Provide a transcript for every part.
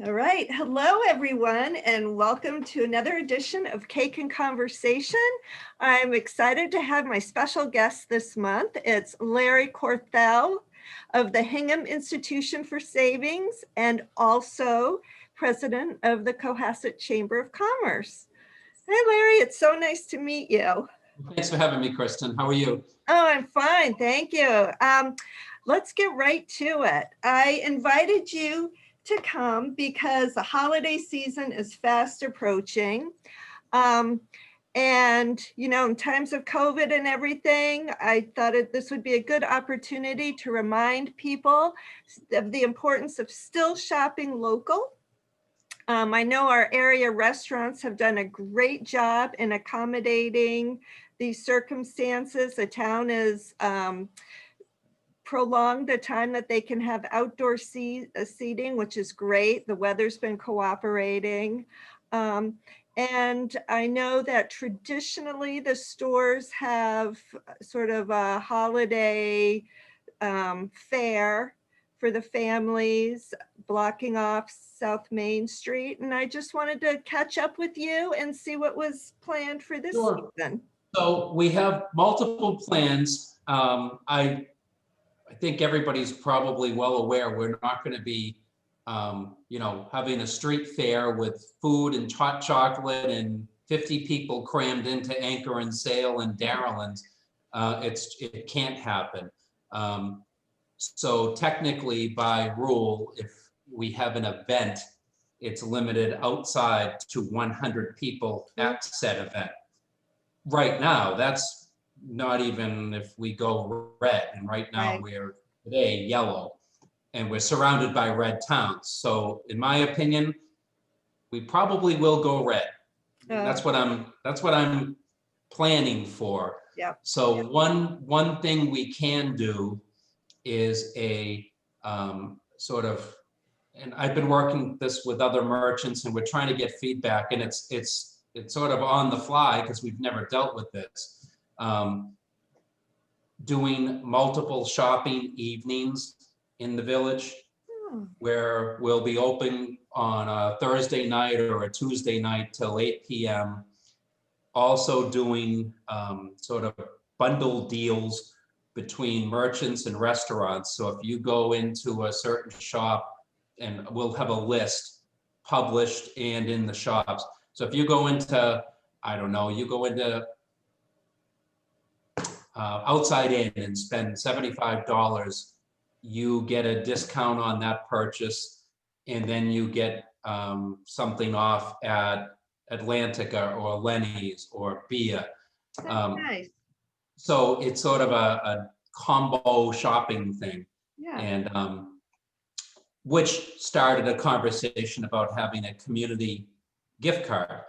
All right. Hello, everyone, and welcome to another edition of Cake and Conversation. I'm excited to have my special guest this month. It's Larry Corthell of the Hingham Institution for Savings and also president of the Cohasset Chamber of Commerce. Hi, Larry. It's so nice to meet you. Thanks for having me, Kristen. How are you? Oh, I'm fine. Thank you. Let's get right to it. I invited you to come because the holiday season is fast approaching. And, in times of COVID and everything, I thought this would be a good opportunity to remind people of the importance of still shopping local. I know our area restaurants have done a great job in accommodating these circumstances. The town is prolonged the time that they can have outdoor seating, which is great. The weather's been cooperating. And I know that traditionally the stores have sort of a holiday fair for the families, blocking off South Main Street. And I just wanted to catch up with you and see what was planned for this season. So we have multiple plans. I think everybody's probably well aware we're not going to be, having a street fair with food and hot chocolate and 50 people crammed into Anchor and Sale and Darylyn's. It can't happen. So technically, by rule, if we have an event, it's limited outside to 100 people at said event. Right now, that's not even if we go red, and right now we're today yellow, and we're surrounded by red towns. So in my opinion, we probably will go red. That's what I'm planning for. Yeah. So one thing we can do is a sort of, and I've been working this with other merchants, and we're trying to get feedback, and it's sort of on the fly because we've never dealt with this. Doing multiple shopping evenings in the village where we'll be open on a Thursday night or a Tuesday night till 8 p.m. Also doing sort of bundle deals between merchants and restaurants. So if you go into a certain shop, and we'll have a list published and in the shops. So if you go into, Outside In and spend $75, you get a discount on that purchase, and then you get something off at Atlantica or Lenny's or Bia. Nice. So it's sort of a combo shopping thing. Yeah. And which started a conversation about having a community gift card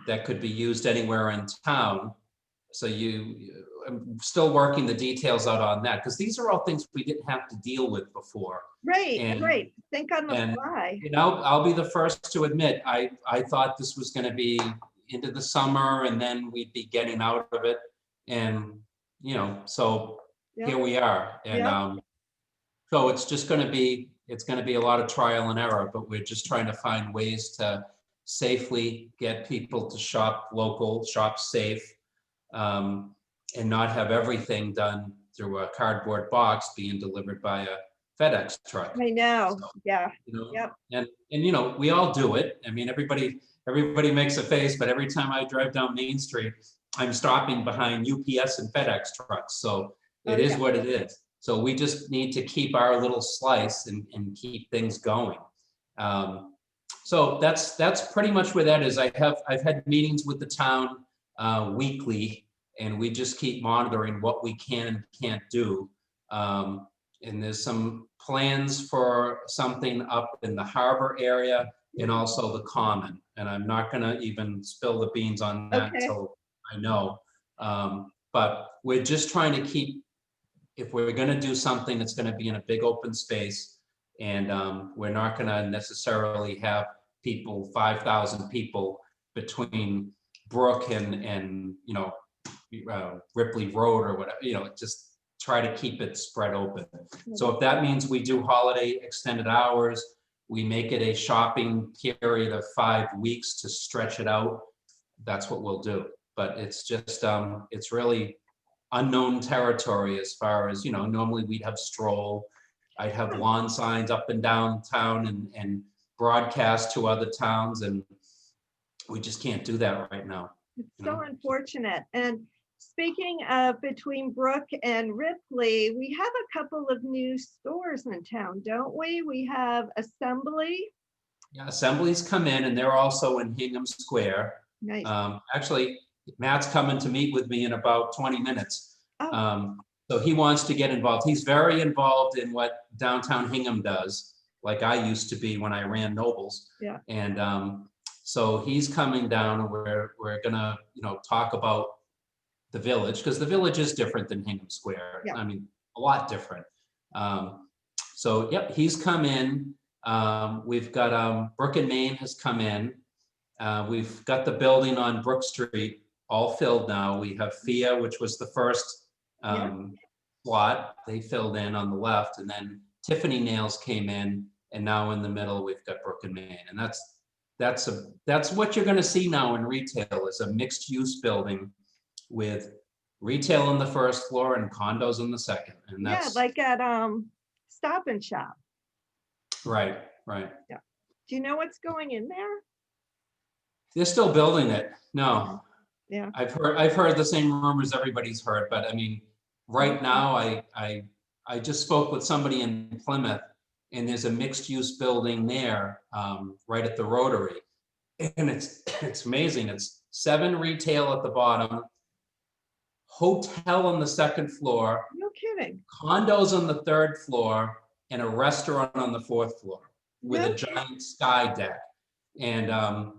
that could be used anywhere in town. So I'm still working the details out on that, because these are all things we didn't have to deal with before. Right. Think on the fly. I'll be the first to admit, I thought this was going to be into the summer and then we'd be getting out of it. And, so here we are. And so it's just going to be, a lot of trial and error, but we're just trying to find ways to safely get people to shop local, shop safe, and not have everything done through a cardboard box being delivered by a FedEx truck. I know. So, Yeah. Yep. And we all do it. I mean, everybody makes a face, but every time I drive down Main Street, I'm stopping behind UPS and FedEx trucks. So it is what it is. So we just need to keep our little slice and keep things going. So that's pretty much where that is. I've had meetings with the town weekly, and we just keep monitoring what we can and can't do. And there's some plans for something up in the harbor area and also the common. And I'm not going to even spill the beans on that until I know. But we're just trying to keep, if we're going to do something, it's going to be in a big open space. And we're not going to necessarily have 5,000 people between Brook and Ripley Road or whatever, just try to keep it spread open. So if that means we do holiday extended hours, we make it a shopping period of 5 weeks to stretch it out, that's what we'll do. But it's just, it's really unknown territory as far as, normally we'd have stroll. I'd have lawn signs up and down town and broadcast to other towns, and we just can't do that right now. It's so unfortunate. And speaking of between Brook and Ripley, we have a couple of new stores in town, don't we? We have Assembly. Yeah, Assembly's come in, and they're also in Hingham Square. Nice. Actually, Matt's coming to meet with me in about 20 minutes. Oh. So he wants to get involved. He's very involved in what downtown Hingham does, like I used to be when I ran Nobles. Yeah. And so he's coming down, and we're gonna, talk about the village, because the village is different than Hingham Square. Yeah. I mean, a lot different. So yep, he's come in. We've got Brook and Main has come in. We've got the building on Brook Street all filled now. We have FIA, which was the first slot. They filled in on the left, and then Tiffany Nails came in, and now in the middle we've got Brook and Main, and that's what you're going to see now in retail, is a mixed use building with retail on the first floor and condos on the second, and that's like at Stop and Shop. right. Yeah. Do you know what's going in there? They're still building it. No. Yeah. I've heard the same rumors everybody's heard, but I mean, right now I just spoke with somebody in Plymouth, and there's a mixed use building there, right at the Rotary, and it's amazing. It's 7 retail at the bottom, hotel on the second floor, No kidding. condos on the third floor, and a restaurant on the fourth floor with a giant sky deck. And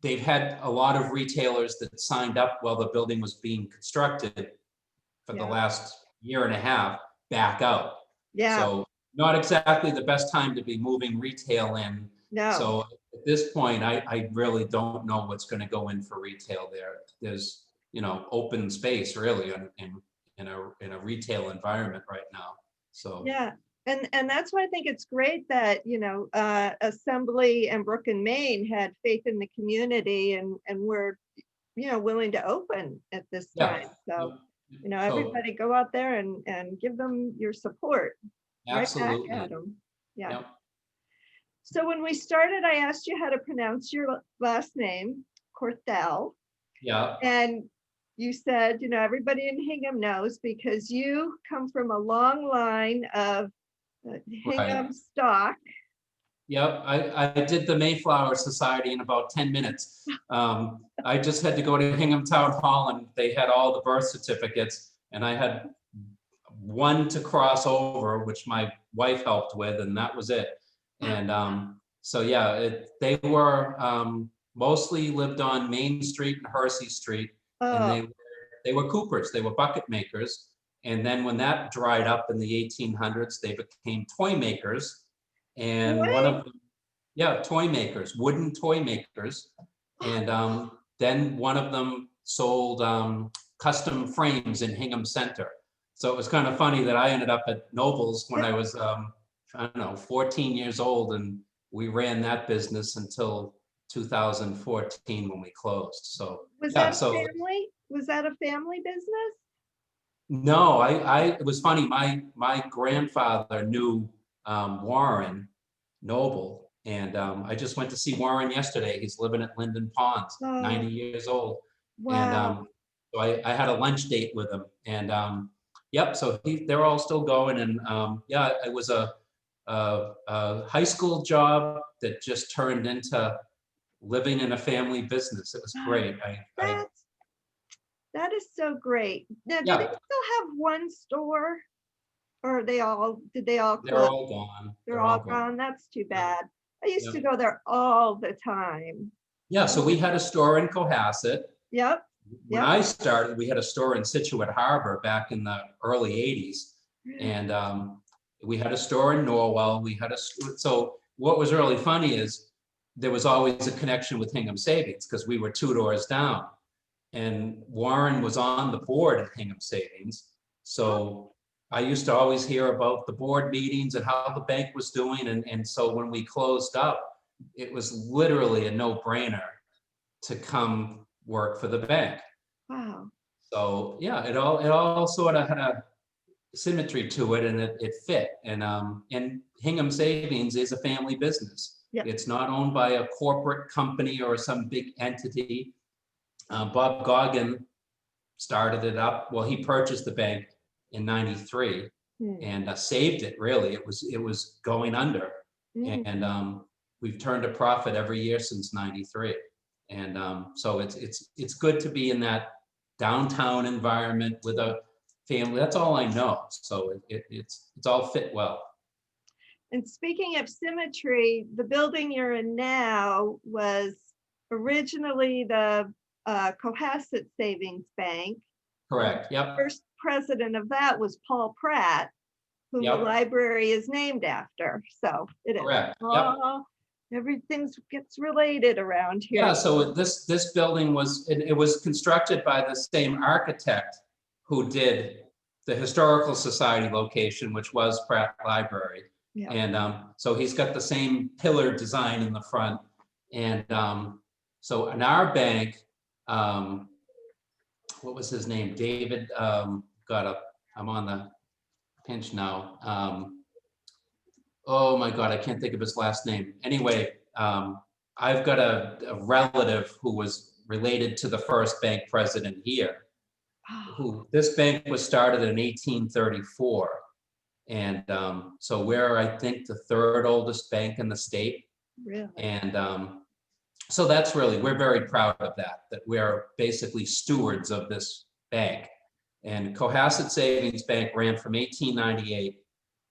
they've had a lot of retailers that signed up while the building was being constructed for the last year and a half back out. Yeah. So not exactly the best time to be moving retail in. No. So at this point, I really don't know what's going to go in for retail there. There's, open space really in a retail environment right now. So yeah. And that's why I think it's great that, Assembly and Brook and Main had faith in the community and were, willing to open at this time. So, everybody go out there and give them your support. Absolutely. Right back at them. Yeah. Yep. So when we started, I asked you how to pronounce your last name, Corthell. Yeah. And you said, everybody in Hingham knows because you come from a long line of Hingham stock. Yep, I did the Mayflower Society in about 10 minutes. I just had to go to Hingham Town Hall, and they had all the birth certificates, and I had one to cross over, which my wife helped with, and that was it. And so yeah, they were mostly lived on Main Street and Hersey Street, and they were coopers, they were bucket makers. And then when that dried up in the 1800s, they became toy makers. And one of them, toy makers, wooden toy makers. And then one of them sold custom frames in Hingham Center. So it was kind of funny that I ended up at Nobles when I was, 14 years old. And we ran that business until 2014 when we closed. So was that family? Was that a family business? No, it was funny. My grandfather knew Warren Noble, and I just went to see Warren yesterday. He's living at Linden Ponds, 90 years old. Wow. And so I had a lunch date with him, and so they're all still going. And it was a high school job that just turned into living in a family business. It was great. That is so great. Now, do they still have one store, or did they all close? They're all gone. They're all gone. That's too bad. I used to go there all the time. Yeah, so we had a store in Cohasset. Yep. When I started, we had a store in Situate Harbor back in the early 80s. And we had a store in Norwell. So what was really funny is there was always a connection with Hingham Savings because we were 2 doors down. And Warren was on the board at Hingham Savings. So I used to always hear about the board meetings and how the bank was doing. And so when we closed up, it was literally a no-brainer to come work for the bank. Wow. So yeah, it all sort of had a symmetry to it, and it fit. And Hingham Savings is a family business. Yep. It's not owned by a corporate company or some big entity. Bob Goggin started it up. Well, he purchased the bank in '93 and saved it. Really, it was going under, Mm. and we've turned a profit every year since '93. And so it's good to be in that downtown environment with a family. That's all I know. So it's all fit well. And speaking of symmetry, the building you're in now was originally the Cohasset Savings Bank. Correct. Yep. First president of that was Paul Pratt, who the Yep. library is named after. So it is. Correct. Yep. Oh, everything gets related around here. Yeah. So this building was constructed by the same architect who did the Historical Society location, which was Pratt Library. Yeah. And so he's got the same pillar design in the front. And so in our bank, what was his name? David, I'm on the pinch now. Oh my God, I can't think of his last name. Anyway, I've got a relative who was related to the first bank president here. This bank was started in 1834. And so we're, I think, the third oldest bank in the state. Really? And so we're very proud of that we're basically stewards of this bank. And Cohasset Savings Bank ran from 1898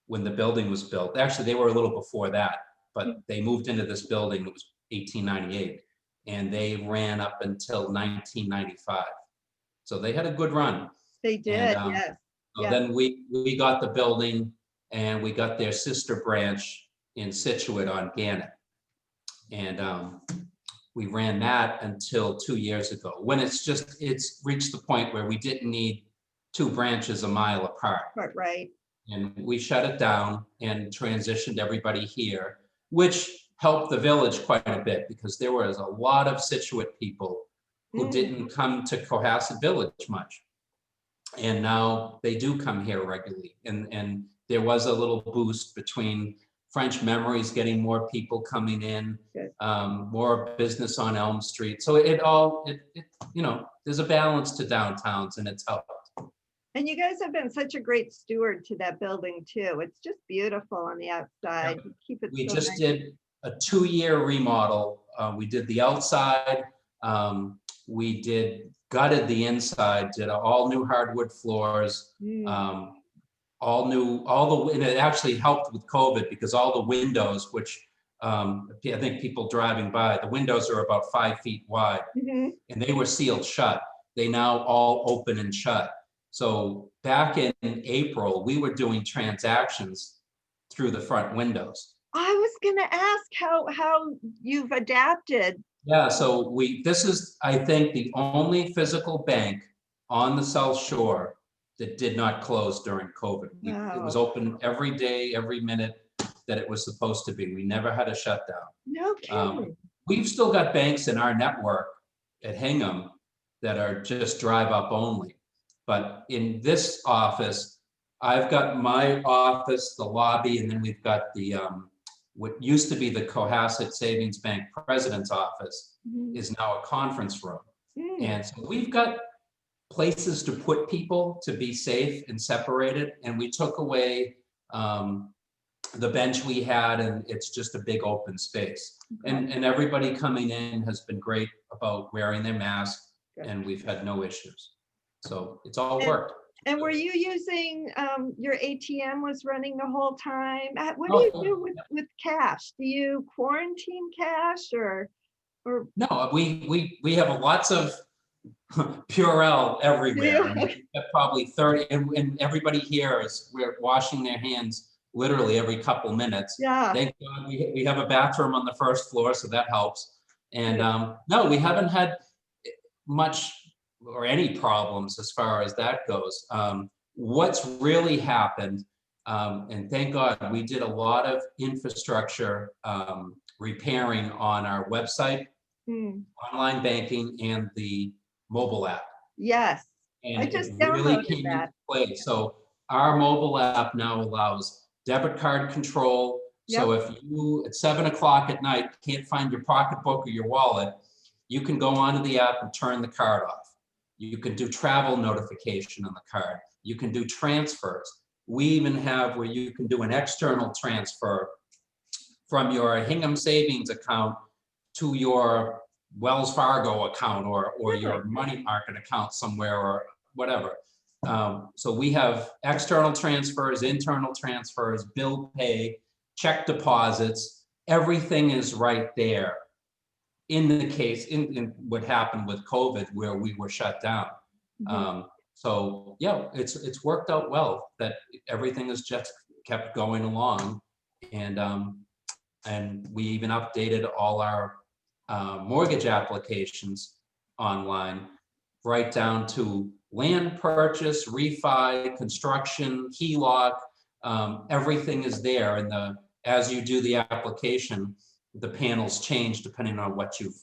when the building was built. Actually, they were a little before that, but they moved into this building, it was 1898. And they ran up until 1995. So they had a good run. They did, yes. So Yeah. then we got the building, and we got their sister branch in Situate on Gannett. And we ran that until 2 years ago, when it's reached the point where we didn't need two branches a mile apart. Right. And we shut it down and transitioned everybody here, which helped the village quite a bit, because there was a lot of Situate people who didn't come to Cohasset Village much. And now they do come here regularly. And there was a little boost between French Memories getting more people coming in, more business on Elm Street. So there's a balance to downtowns, and it's helped. And you guys have been such a great steward to that building too. It's just beautiful on the outside. Yep. You keep it. We so just nice. did a 2-year remodel. We did the outside. We gutted the inside, did all new hardwood floors, and it actually helped with COVID, because all the windows, which I think people driving by, the windows are about 5 feet wide, and they were sealed shut. They now all open and shut. So back in April, we were doing transactions through the front windows. I was gonna ask how you've adapted. Yeah, so this is, I think, the only physical bank on the South Shore that did not close during COVID. It was open every day, every minute that it was supposed to be. We never had a shutdown. No kidding. We've still got banks in our network at Hingham that are just drive up only. But in this office, I've got my office, the lobby, and then we've got the what used to be the Cohasset Savings Bank president's office is now a conference room. And so we've got places to put people to be safe and separated. And we took away the bench we had, and it's just a big open space. And everybody coming in has been great about wearing their mask, and we've had no issues. So it's all worked. And were you using your ATM was running the whole time? What do you do with cash? Do you quarantine cash or? No, we have lots of Purell everywhere. We've got probably 30, and everybody here we're washing their hands literally every couple minutes. Yeah. Thank God we have a bathroom on the first floor, so that helps. And no, we haven't had much or any problems as far as that goes. what's really happened, and thank God we did a lot of infrastructure repairing on our website, online banking, and the mobile app. Yes, I And it just really downloaded came into that. play. So our mobile app now allows debit card control. So Yep. if you at 7 o'clock at night can't find your pocketbook or your wallet, you can go onto the app and turn the card off. You can do travel notification on the card. You can do transfers. We even have where you can do an external transfer from your Hingham Savings account to your Wells Fargo account or Really? your money market account somewhere or whatever. So we have external transfers, internal transfers, bill pay, check deposits. Everything is right there. In the case, in what happened with COVID, where we were shut down. So yeah, it's worked out well that everything has just kept going along, and we even updated all our mortgage applications online, right down to land purchase, refi, construction, HELOC. Everything is there, and as you do the application, the panels change depending on what you've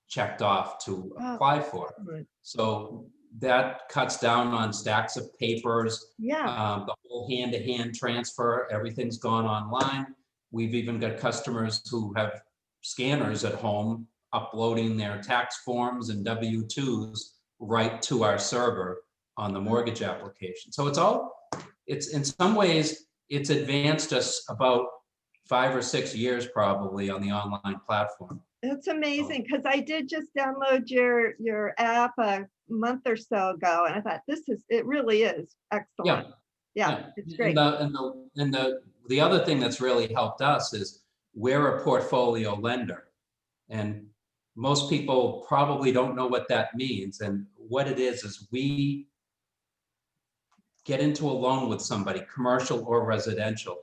checked off to apply for. Excellent. So that cuts down on stacks of papers. Yeah. The whole hand-to-hand transfer, everything's gone online. We've even got customers who have scanners at home uploading their tax forms and W-2s right to our server on the mortgage application. So it's in some ways, it's advanced us about 5 or 6 years probably on the online platform. That's amazing, because I did just download your app a month or so ago, and I thought it really is excellent. Yeah, it's great. And the other thing that's really helped us is we're a portfolio lender, and most people probably don't know what that means. And what it is we get into a loan with somebody, commercial or residential.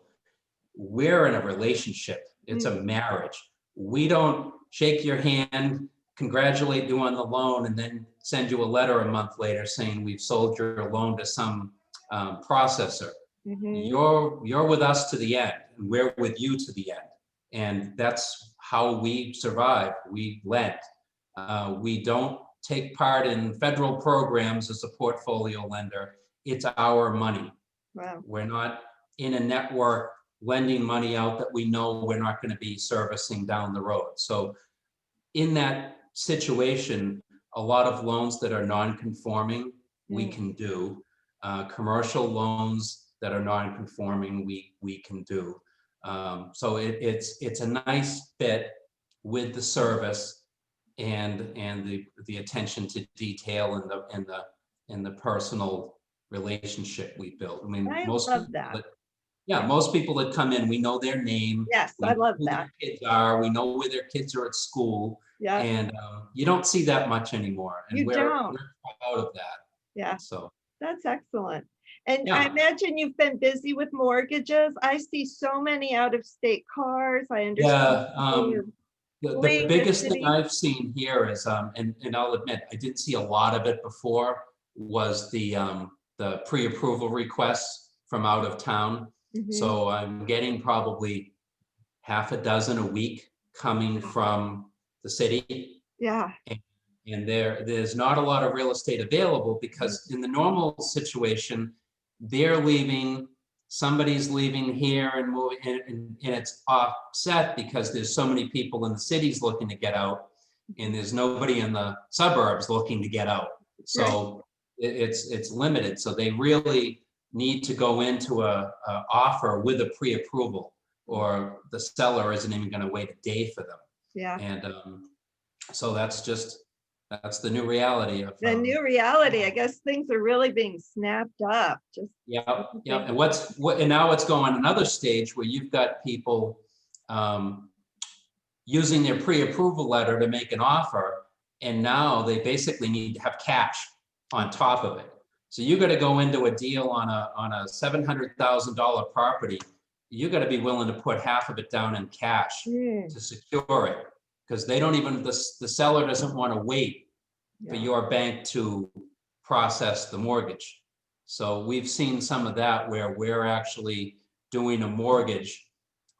We're in a relationship. It's a marriage. We don't shake your hand, congratulate you on the loan, and then send you a letter a month later saying we've sold your loan to some processor. You're with us to the end, and we're with you to the end. And that's how we survive. We lend. We don't take part in federal programs as a portfolio lender. It's our money. Wow. We're not in a network lending money out that we know we're not going to be servicing down the road. So in that situation, a lot of loans that are non-conforming, we can do. Commercial loans that are non-conforming, we can do. So it's a nice fit with the service and the attention to detail and the personal relationship we built. I mean, I most love people that. most people that come in, we know their name. Yes, We I know love who that. their kids are. We know where their kids are at school. Yeah, And you don't see that much anymore. And you we're don't. proud of that. Yeah, So that's excellent. And I yeah, imagine you've been busy with mortgages. I see so many out-of-state cars. I understand yeah. people are The fleeing the biggest thing city. I've seen here is, and I'll admit, I didn't see a lot of it before, was the pre-approval requests from out of town. So I'm getting probably half a dozen a week coming from the city. Yeah, And there's not a lot of real estate available because in the normal situation, they're leaving, somebody's leaving here and moving, and it's offset because there's so many people in the cities looking to get out, and there's nobody in the suburbs looking to get out. So it's limited. So they really need to go into a offer with a pre-approval, or the seller isn't even going to wait a day for them. yeah. And so that's the new reality of The new reality, I guess things are really being snapped up. Just yeah. And and now it's going another stage where you've got people using their pre-approval letter to make an offer, and now they basically need to have cash on top of it. So you got to go into a deal on a $700,000 property. You got to be willing to put half of it down in cash to secure it, because they don't even, the seller doesn't want to wait for your bank to process the mortgage. So we've seen some of that where we're actually doing a mortgage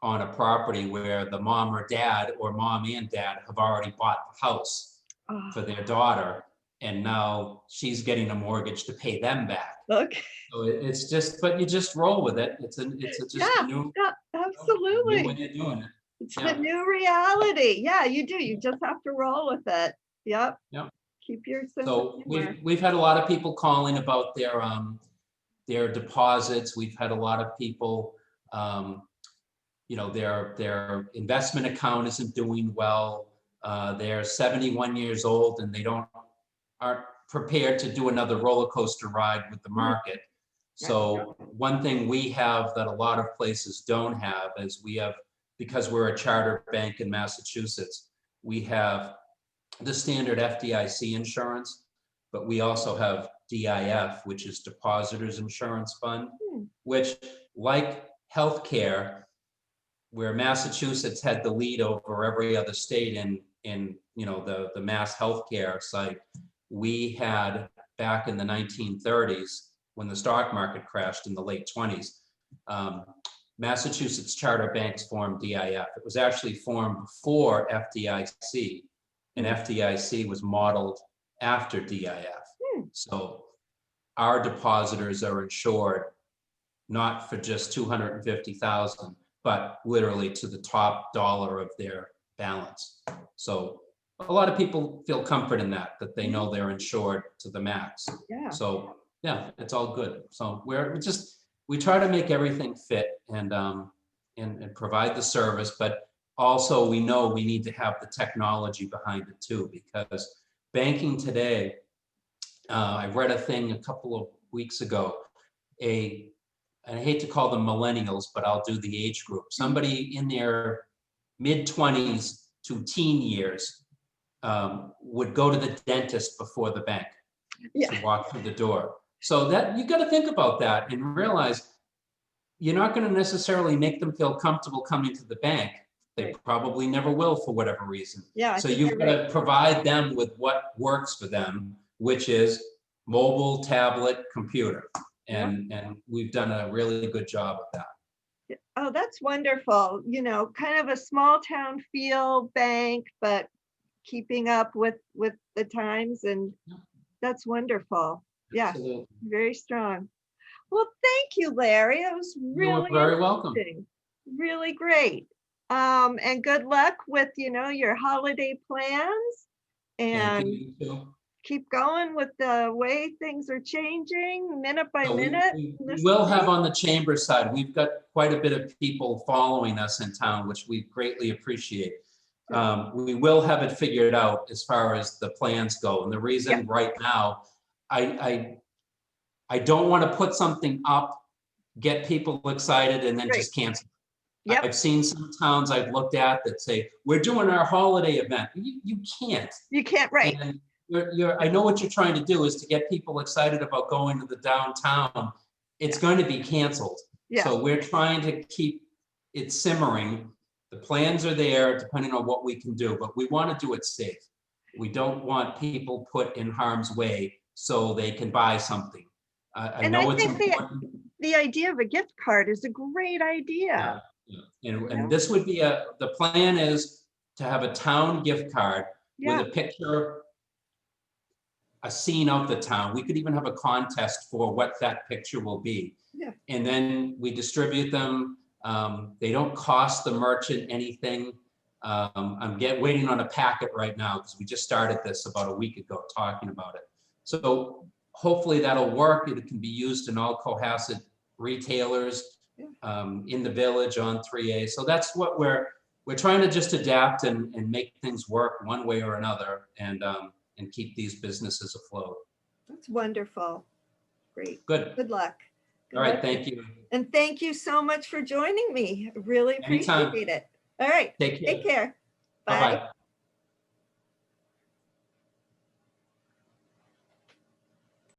on a property where the mom or dad or mom and dad have already bought the house Oh, for their daughter. And now she's getting a mortgage to pay them back. okay. So it's just, but you just roll with it. It's just a Yeah, new, yeah, new way absolutely. of doing it. It's the Yeah, new reality. Yeah, you do. You just have to roll with it. Yep. yeah. Keep your sense of So humor. we've had a lot of people calling about their deposits. We've had a lot of people, their investment account isn't doing well. They're 71 years old and they aren't prepared to do another roller coaster ride with the Mm, market. right. So one thing we have that a lot of places don't have is because we're a charter bank in Massachusetts, we have the standard FDIC insurance, but we also have DIF, which is Depositors Insurance Fund, Hmm, which, like healthcare, where Massachusetts had the lead over every other state in the mass healthcare site, we had back in the 1930s when the stock market crashed in the late 20s. Massachusetts charter banks formed DIF. It was actually formed before FDIC, and hmm, FDIC was modeled after DIF. hmm. So our depositors are insured not for just 250,000, but literally to the top dollar of their balance. So a lot of people feel comfort in that they Yeah, know they're insured to the max. yeah. So yeah, it's all good. So we try to make everything fit and provide the service, but also we know we need to have the technology behind it too, because banking today, I read a thing a couple of weeks ago, and I hate to call them millennials, but I'll do the age group. Somebody in their mid-20s to teen years would go to the dentist before the bank Yeah, to walk through the door. So that you got to think about that and realize you're not going to necessarily make them feel comfortable coming to the bank. They right. probably never will for whatever reason. Yeah, I So think you've you're got right. to provide them with what works for them, which is mobile, tablet, computer. Yep. And we've done a really good job of that. Oh, that's wonderful. Kind of a small town feel bank, but keeping up with the times, and Yeah, that's wonderful. Yeah, absolutely. very strong. Well, thank you, Larry. That was You're really very welcome. interesting. Really great. And good luck with, your holiday plans, Thank you. and You too. keep going with the way things are changing minute by So minute in we this will have city. on the chamber side, we've got quite a bit of people following us in town, which we greatly appreciate. Good. We will have it figured out as far as the plans go. And the Yeah, reason right now, I don't want to put something up, get people excited and then great. just cancel. Yep, I've seen some towns I've looked at that say, we're doing our holiday event. You can't. you can't write. And I know what you're trying to do is to get people excited about going to the downtown. It's going to be canceled. Yeah. So we're trying to keep it simmering. The plans are there depending on what we can do, but we want to do it safe. We don't want people put in harm's way so they can buy something. I And I know it's think important. the idea of a gift card is a great idea. Yeah, yeah. You And know? this would be the plan is to have a town gift card with Yeah, a picture, a scene of the town. We could even have a contest for what that picture will be. yeah. And then we distribute them. They don't cost the merchant anything. I'm waiting on a packet right now because we just started this about a week ago talking about it. So hopefully that'll work. It can be used in all Cohasset retailers, in the village on 3A. So that's what we're trying to just adapt and make things work one way or another, and keep these businesses afloat. That's wonderful. Great. Good. Good luck. Good All right. luck. Thank you. And thank you so much for joining me. I really Anytime. appreciate it. All right. Take care. Take care. Bye. Bye-bye.